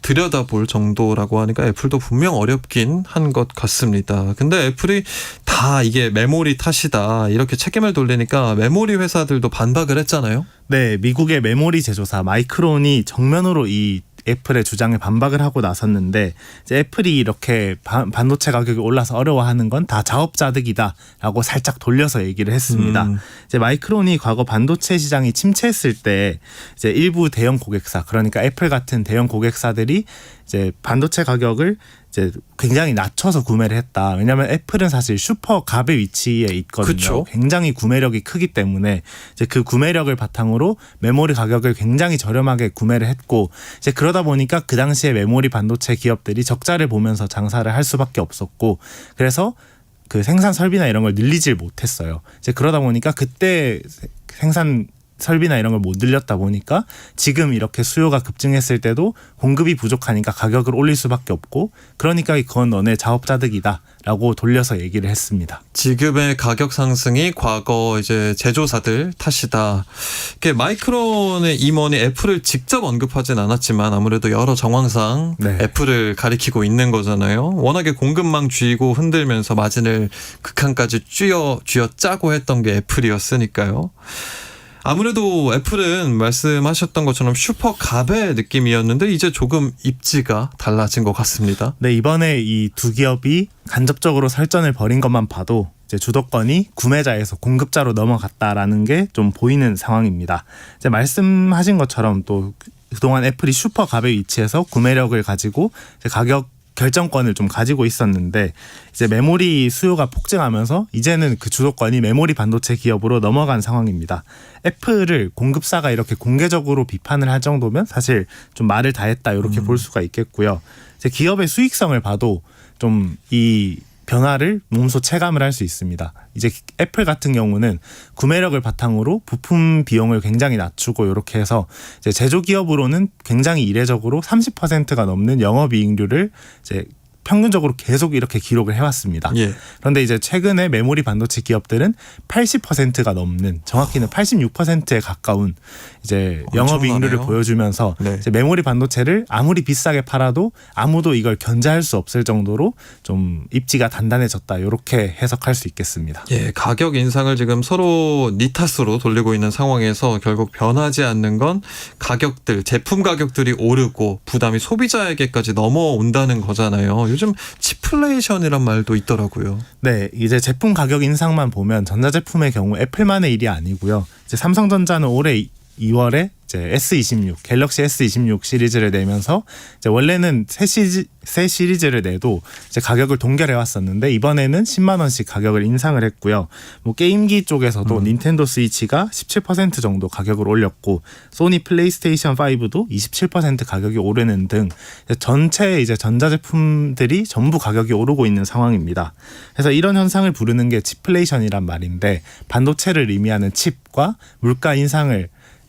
들여다볼 정도라고 하니까 애플도 분명 어렵긴 한 것 같습니다. 근데 애플이 다 이게 메모리 탓이다 이렇게 책임을 돌리니까 메모리 회사들도 반박을 했잖아요. 네, 미국의 메모리 제조사 마이크론이 정면으로 이 애플의 주장에 반박을 하고 나섰는데 이제 애플이 이렇게 반도체 가격이 올라서 어려워하는 건 다 자업자득이다라고 살짝 돌려서 얘기를 했습니다. 이제 마이크론이 과거 반도체 시장이 침체했을 때 이제 일부 대형 고객사 그러니까 애플 같은 대형 고객사들이 이제 반도체 가격을 이제 굉장히 낮춰서 구매를 했다. 왜냐하면 애플은 사실 슈퍼 갑의 위치에 있거든요. 그쵸? 굉장히 구매력이 크기 때문에 이제 그 구매력을 바탕으로 메모리 가격을 굉장히 저렴하게 구매를 했고 이제 그러다 보니까 그 당시에 메모리 반도체 기업들이 적자를 보면서 장사를 할 수밖에 없었고 그래서 그 생산 설비나 이런 걸 늘리질 못했어요. 이제 그러다 보니까 그때 생산 설비나 이런 걸 못 늘렸다 보니까 지금 이렇게 수요가 급증했을 때도 공급이 부족하니까 가격을 올릴 수밖에 없고 그러니까 그건 너네 자업자득이다라고 돌려서 얘기를 했습니다. 지금의 가격 상승이 과거 이제 제조사들 탓이다. 이게 마이크론의 임원이 애플을 직접 언급하진 않았지만 아무래도 여러 정황상 네. 애플을 가리키고 있는 거잖아요. 워낙에 공급망 쥐고 흔들면서 마진을 극한까지 쥐어 짜고 했던 게 애플이었으니까요. 아무래도 애플은 말씀하셨던 것처럼 슈퍼 갑의 느낌이었는데 이제 조금 입지가 달라진 것 같습니다. 네, 이번에 이 두 기업이 간접적으로 설전을 벌인 것만 봐도 이제 주도권이 구매자에서 공급자로 넘어갔다라는 게 좀 보이는 상황입니다. 이제 말씀하신 것처럼 또 그동안 애플이 슈퍼 갑의 위치에서 구매력을 가지고 이제 가격 결정권을 좀 가지고 있었는데 이제 메모리 수요가 폭증하면서 이제는 그 주도권이 메모리 반도체 기업으로 넘어간 상황입니다. 애플을 공급사가 이렇게 공개적으로 비판을 할 정도면 사실 좀 말을 다 했다 이렇게 볼 수가 있겠고요. 이제 기업의 수익성을 봐도 좀 이 변화를 몸소 체감을 할 수 있습니다. 이제 애플 같은 경우는 구매력을 바탕으로 부품 비용을 굉장히 낮추고 이렇게 해서 이제 제조 기업으로는 굉장히 이례적으로 30%가 넘는 영업이익률을 이제 평균적으로 계속 이렇게 기록을 해왔습니다. 예. 그런데 이제 최근에 메모리 반도체 기업들은 80%가 넘는 정확히는 86%에 가까운 이제 영업이익률을 엄청나네요. 보여주면서 네. 이제 메모리 반도체를 아무리 비싸게 팔아도 아무도 이걸 견제할 수 없을 정도로 좀 입지가 단단해졌다. 이렇게 해석할 수 있겠습니다. 예, 가격 인상을 지금 서로 니 탓으로 돌리고 있는 상황에서 결국 변하지 않는 건 가격들, 제품 가격들이 오르고 부담이 소비자에게까지 넘어온다는 거잖아요. 요즘 치플레이션이란 말도 있더라고요. 네, 이제 제품 가격 인상만 보면 전자제품의 경우 애플만의 일이 아니고요. 이제 삼성전자는 올해 2월에 이제 S26, 갤럭시 S26 시리즈를 내면서 이제 원래는 새 시리즈를 내도 이제 가격을 동결해 왔었는데 이번에는 10만 원씩 가격을 인상을 했고요. 뭐 게임기 쪽에서도 닌텐도 스위치가 17% 정도 가격을 올렸고 소니 플레이스테이션 5도 27% 가격이 오르는 등 전체 이제 전자제품들이 전부 가격이 오르고 있는 상황입니다. 그래서 이런 현상을 부르는 게 치플레이션이란 말인데 반도체를 의미하는 칩과 물가 인상을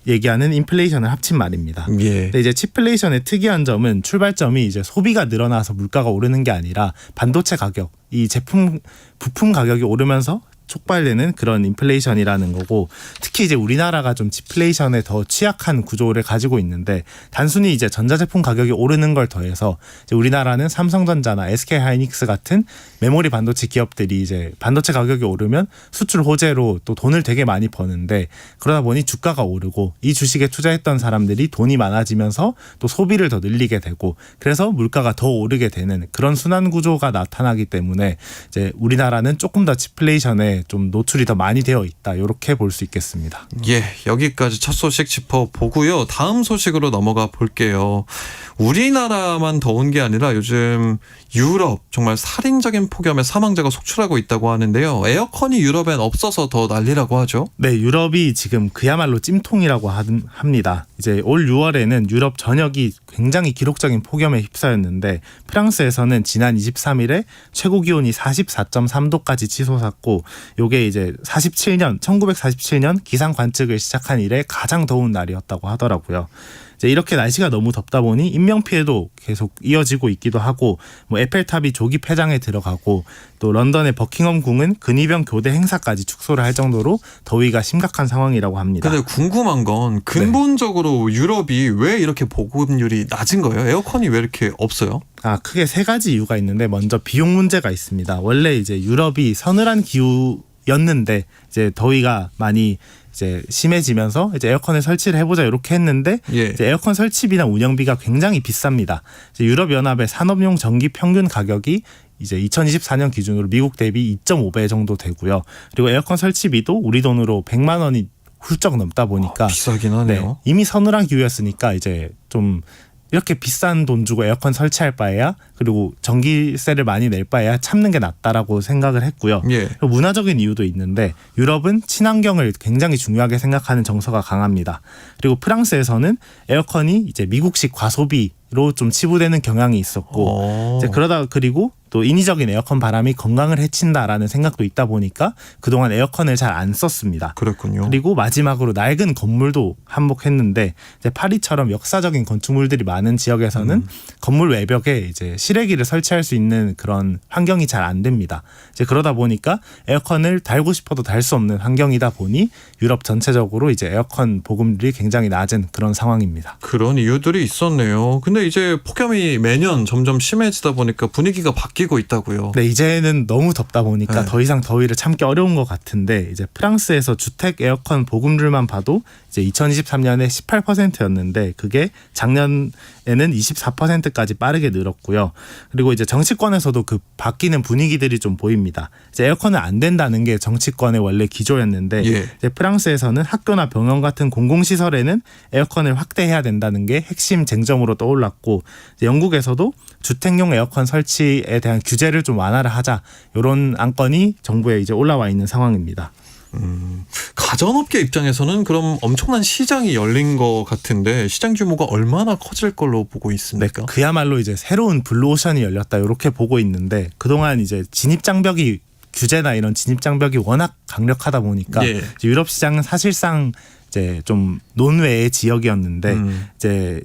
얘기하는 인플레이션을 합친 말입니다. 예. 근데 이제 치플레이션의 특이한 점은 출발점이 이제 소비가 늘어나서 물가가 오르는 게 아니라 반도체 가격, 이 제품 부품 가격이 오르면서 촉발되는 그런 인플레이션이라는 거고 특히 이제 우리나라가 좀 디플레이션에 더 취약한 구조를 가지고 있는데 단순히 이제 전자제품 가격이 오르는 걸 더해서 이제 우리나라는 삼성전자나 SK하이닉스 같은 메모리 반도체 기업들이 이제 반도체 가격이 오르면 수출 호재로 또 돈을 되게 많이 버는데 그러다 보니 주가가 오르고 이 주식에 투자했던 사람들이 돈이 많아지면서 또 소비를 더 늘리게 되고 그래서 물가가 더 오르게 되는 그런 순환 구조가 나타나기 때문에 이제 우리나라는 조금 더 디플레이션에 좀 노출이 더 많이 되어 있다. 이렇게 볼 수 있겠습니다. 예, 여기까지 첫 소식 짚어보고요. 다음 소식으로 넘어가 볼게요. 우리나라만 더운 게 아니라 요즘 유럽 정말 살인적인 폭염에 사망자가 속출하고 있다고 하는데요. 에어컨이 유럽엔 없어서 더 난리라고 하죠. 네, 유럽이 지금 그야말로 찜통이라고 합니다. 이제 올 6월에는 유럽 전역이 굉장히 기록적인 폭염에 휩싸였는데 프랑스에서는 지난 23일에 최고 기온이 44.3도까지 치솟았고 요게 이제 1947년 기상 관측을 시작한 이래 가장 더운 날이었다고 하더라고요. 이제 이렇게 날씨가 너무 덥다 보니 인명 피해도 계속 이어지고 있기도 하고 뭐 에펠탑이 조기 폐장에 들어가고 또 런던의 버킹엄 궁은 근위병 교대 행사까지 축소를 할 정도로 더위가 심각한 상황이라고 합니다. 근데 궁금한 건 근본적으로 유럽이 왜 이렇게 보급률이 낮은 거예요? 에어컨이 왜 이렇게 없어요? 크게 세 가지 이유가 있는데 먼저 비용 문제가 있습니다. 원래 이제 유럽이 서늘한 기후였는데 이제 더위가 많이 이제 심해지면서 이제 에어컨을 설치를 해보자 이렇게 했는데 예. 이제 에어컨 설치비나 운영비가 굉장히 비쌉니다. 이제 유럽연합의 산업용 전기 평균 가격이 이제 2024년 기준으로 미국 대비 2.5배 정도 되고요. 그리고 에어컨 설치비도 우리 돈으로 100만 원이 훌쩍 넘다 보니까 비싸긴 하네요. 네, 이미 서늘한 기후였으니까 이제 좀 이렇게 비싼 돈 주고 에어컨 설치할 바에야 그리고 전기세를 많이 낼 바에야 참는 게 낫다라고 생각을 했고요. 예. 그리고 문화적인 이유도 있는데 유럽은 친환경을 굉장히 중요하게 생각하는 정서가 강합니다. 그리고 프랑스에서는 에어컨이 이제 미국식 과소비로 좀 치부되는 경향이 있었고 이제 그러다 그리고 또 인위적인 에어컨 바람이 건강을 해친다라는 생각도 있다 보니까 그동안 에어컨을 잘 안 썼습니다. 그렇군요. 그리고 마지막으로 낡은 건물도 한몫했는데 이제 파리처럼 역사적인 건축물들이 많은 지역에서는 건물 외벽에 이제 실외기를 설치할 수 있는 그런 환경이 잘 안 됩니다. 이제 그러다 보니까 에어컨을 달고 싶어도 달 수 없는 환경이다 보니 유럽 전체적으로 이제 에어컨 보급률이 굉장히 낮은 그런 상황입니다. 그런 이유들이 있었네요. 근데 이제 폭염이 매년 점점 심해지다 보니까 분위기가 바뀌고 있다고요. 네, 이제는 너무 덥다 보니까 더 이상 더위를 참기 어려운 것 같은데 이제 프랑스에서 주택 에어컨 보급률만 봐도 이제 2023년에 18%였는데 그게 작년에는 24%까지 빠르게 늘었고요. 그리고 이제 정치권에서도 그 바뀌는 분위기들이 좀 보입니다. 이제 에어컨은 안 된다는 게 정치권의 원래 기조였는데 예. 이제 프랑스에서는 학교나 병원 같은 공공시설에는 에어컨을 확대해야 된다는 게 핵심 쟁점으로 떠올랐고 영국에서도 주택용 에어컨 설치에 대한 규제를 좀 완화를 하자 이런 안건이 정부에 이제 올라와 있는 상황입니다. 가전업계 입장에서는 그럼 엄청난 시장이 열린 것 같은데 시장 규모가 얼마나 커질 걸로 보고 네, 있습니까? 그야말로 이제 새로운 블루오션이 열렸다 이렇게 보고 있는데 그동안 이제 진입장벽이 규제나 이런 진입장벽이 워낙 강력하다 보니까 예. 이제 유럽 시장은 사실상 이제 좀 논외의 지역이었는데 이제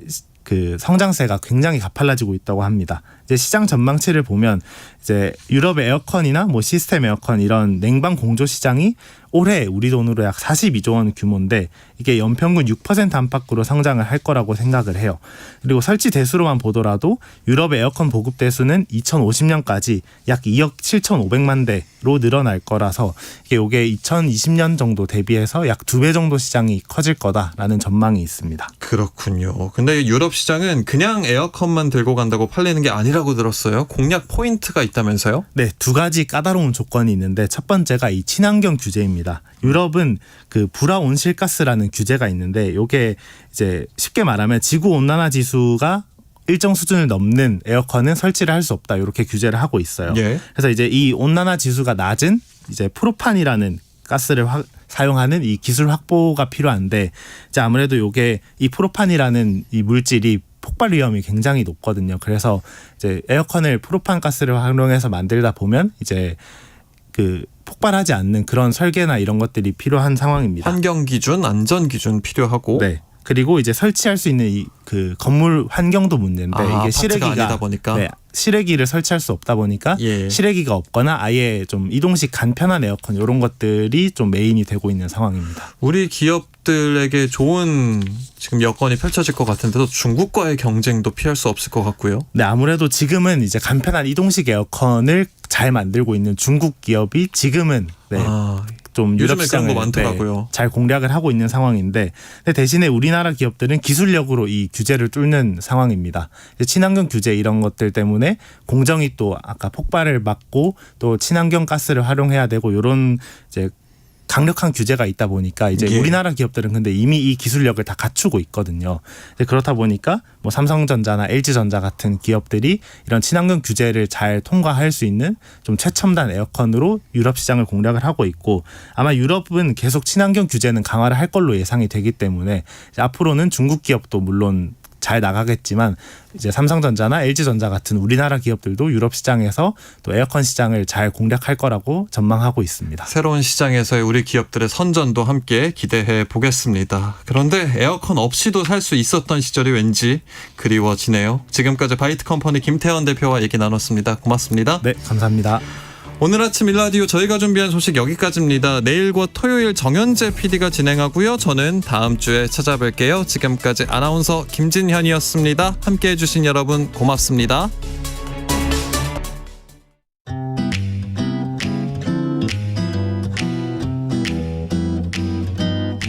그 성장세가 굉장히 가팔라지고 있다고 합니다. 이제 시장 전망치를 보면 이제 유럽의 에어컨이나 뭐 시스템 에어컨 이런 냉방 공조 시장이 올해 우리 돈으로 약 42조 원 규모인데 이게 연평균 6% 안팎으로 성장을 할 거라고 생각을 해요. 그리고 설치 대수로만 보더라도 유럽의 에어컨 보급 대수는 2050년까지 약 2억 7,500만 대로 늘어날 거라서 이게 2020년 정도 대비해서 약 2배 정도 시장이 커질 거다라는 전망이 있습니다. 그렇군요. 근데 유럽 시장은 그냥 에어컨만 들고 간다고 팔리는 게 아니라고 들었어요. 공략 포인트가 있다면서요? 네, 두 가지 까다로운 조건이 있는데 첫 번째가 이 친환경 규제입니다. 유럽은 그 불화 온실가스라는 규제가 있는데 이게 이제 쉽게 말하면 지구 온난화 지수가 일정 수준을 넘는 에어컨은 설치를 할 수 없다 이렇게 규제를 하고 있어요. 예. 그래서 이제 이 온난화 지수가 낮은 이제 프로판이라는 가스를 사용하는 이 기술 확보가 필요한데 이제 아무래도 이게 이 프로판이라는 이 물질이 폭발 위험이 굉장히 높거든요. 그래서 이제 에어컨을 프로판 가스를 활용해서 만들다 보면 이제 그 폭발하지 않는 그런 설계나 이런 것들이 필요한 상황입니다. 환경 기준, 안전 기준 필요하고. 네. 그리고 이제 설치할 수 있는 이 그 건물 환경도 문제인데 이게 아파트가 실외기가 아니다 보니까. 네, 실외기를 설치할 수 없다 보니까 예. 실외기가 없거나 아예 좀 이동식 간편한 에어컨 이런 것들이 좀 메인이 되고 있는 상황입니다. 우리 기업들에게 좋은 지금 여건이 펼쳐질 것 같은데도 중국과의 경쟁도 피할 수 없을 것 같고요. 네, 아무래도 지금은 이제 간편한 이동식 에어컨을 잘 만들고 있는 중국 기업이 지금은 좀 유럽 요즘에 시장을 그런 거 많더라고요. 잘 공략을 하고 있는 상황인데 근데 대신에 우리나라 기업들은 기술력으로 이 규제를 뚫는 상황입니다. 이제 친환경 규제 이런 것들 때문에 공정이 또 아까 폭발을 막고 또 친환경 가스를 활용해야 되고 이런 이제 강력한 규제가 있다 보니까 이제 예. 우리나라 기업들은 근데 이미 이 기술력을 다 갖추고 있거든요. 그렇다 보니까 뭐 삼성전자나 LG전자 같은 기업들이 이런 친환경 규제를 잘 통과할 수 있는 좀 최첨단 에어컨으로 유럽 시장을 공략을 하고 있고 아마 유럽은 계속 친환경 규제는 강화를 할 걸로 예상이 되기 때문에 이제 앞으로는 중국 기업도 물론 잘 나가겠지만 이제 삼성전자나 LG전자 같은 우리나라 기업들도 유럽 시장에서 또 에어컨 시장을 잘 공략할 거라고 전망하고 있습니다. 새로운 시장에서의 우리 기업들의 선전도 함께 기대해 보겠습니다. 그런데 에어컨 없이도 살 수 있었던 시절이 왠지 그리워지네요. 지금까지 바이트 컴퍼니 김태원 대표와 얘기 나눴습니다. 고맙습니다. 네, 감사합니다. 오늘 아침 일라디오 저희가 준비한 소식 여기까지입니다. 내일과 토요일 정현재 PD가 진행하고요. 저는 다음 주에 찾아뵐게요. 지금까지 아나운서 김진현이었습니다. 함께해 주신 여러분 고맙습니다.